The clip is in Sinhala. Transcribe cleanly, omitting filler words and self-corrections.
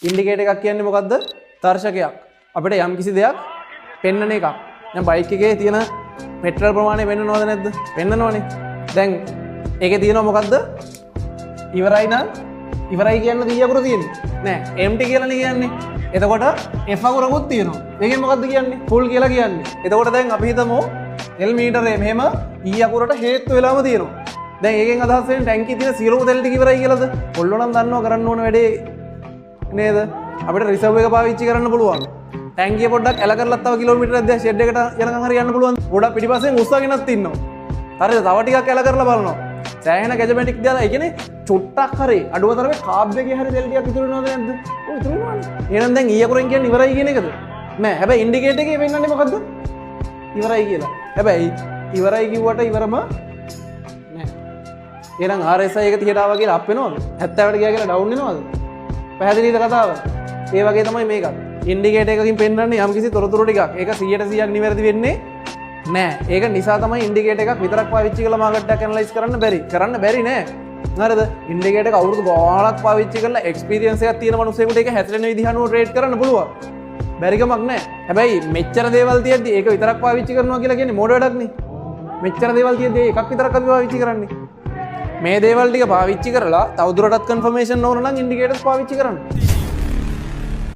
ඉන්ඩිකේටර් එකක් කියන්නේ මොකද්ද? දර්ශකයක්. අපිට යම් කිසි දෙයක් පෙන්වන එකක්. දැන් බයික් එකේ තියෙන පෙට්‍රල් ප්‍රමාණය පෙන්වනවද නැද්ද? පෙන්වනවනේ. දැන් ඒකේ තියෙනවා මොකද්ද? ඉවරයි නම් ඉවරයි කියන්න 100 අකුර තියෙන්නේ. නෑ empty කියලානේ කියන්නේ. එතකොට F අකුරකුත් තියෙනවා. මේකෙන් මොකද්ද කියන්නේ? full කියලා කියන්නේ. එතකොට දැන් අපි හිතමු L මීටරේ මෙහෙම E අකුරට හේතු වෙලාම තියෙනවා. දැන් ඒකෙන් අදහස් වෙන්නේ ටැංකියේ තියෙන සියලුම තෙල් ටික ඉවරයි කියලාද? ඔල්ලෝ නම් දන්නවා කරන්න ඕන වැඩේ නේද? අපිට රිසර්ව් එක පාවිච්චි කරන්න පුළුවන්. ටැංකිය පොඩ්ඩක් ඇල කරලා තව කිලෝමීටරයක් දැන් ෂෙඩ් එකට යනකම් හරි යන්න පුළුවන්. ගොඩක් පිටිපස්සෙන් උස්සගෙනත් ඉන්නවා. හරිද? තව ටිකක් ඇල කරලා බලනවා. සෑහෙන ගැජමැටික් දාලා ඒ කියන්නේ චුට්ටක් හරි අඩුව තරමේ කාබ් එකේ හරි තෙල් ටිකක් ඉතුරු වෙනවද නැද්ද? ඔය ඉතුරු වෙනවනේ. එහෙනම් දැන් ඊ අකුරෙන් කියන්නේ ඉවරයි කියන එකද? නෑ. හැබැයි ඉන්ඩිකේටර් එකේ වෙන්නන්නේ මොකද්ද? ඉවරයි කියලා. හැබැයි ඉවරයි කිව්වට ඉවරම නෑ. එහෙනම් RSI එක 30ට ආවා කියලා අප් වෙනවද? 70ට ගියා කියලා ඩවුන් වෙනවද? පැහැදිලිද කතාව? ඒ වගේ තමයි මේකත්. ඉන්ඩිකේටර් එකකින් පෙන්වන්නේ යම්කිසි තොරතුරු ටිකක්. ඒක 100% නිවැරදි වෙන්නේ නෑ. ඒක නිසා තමයි ඉන්ඩිකේටර් එකක් විතරක් පාවිච්චි කරලා මාකට් එක ඇනලයිස් කරන්න බැරි. කරන්න බැරි නෑ. හරිද? ඉන්ඩිකේටර් එක අවුරුදු ගාණක් පාවිච්චි කරලා එක්ස්පීරියන්ස් එකක් තියෙන මිනිස්සුෙකුට ඒක හැසිරෙන විදිහ අනුව ට්‍රේඩ් කරන්න පුළුවන්. බැරිකමක් නෑ. හැබැයි මෙච්චර දේවල් තියෙද්දි ඒක විතරක් පාවිච්චි කරනවා කියලා කියන්නේ මෝඩ වැඩක් නේ. මෙච්චර දේවල් තියෙද්දි එකක් විතරක් අපි පාවිච්චි කරන්නේ. මේ දේවල් ටික පාවිච්චි කරලා තවදුරටත් කන්ෆර්මේෂන් ඕන නම් ඉන්ඩිකේටර්ස් පාවිච්චි කරන්න.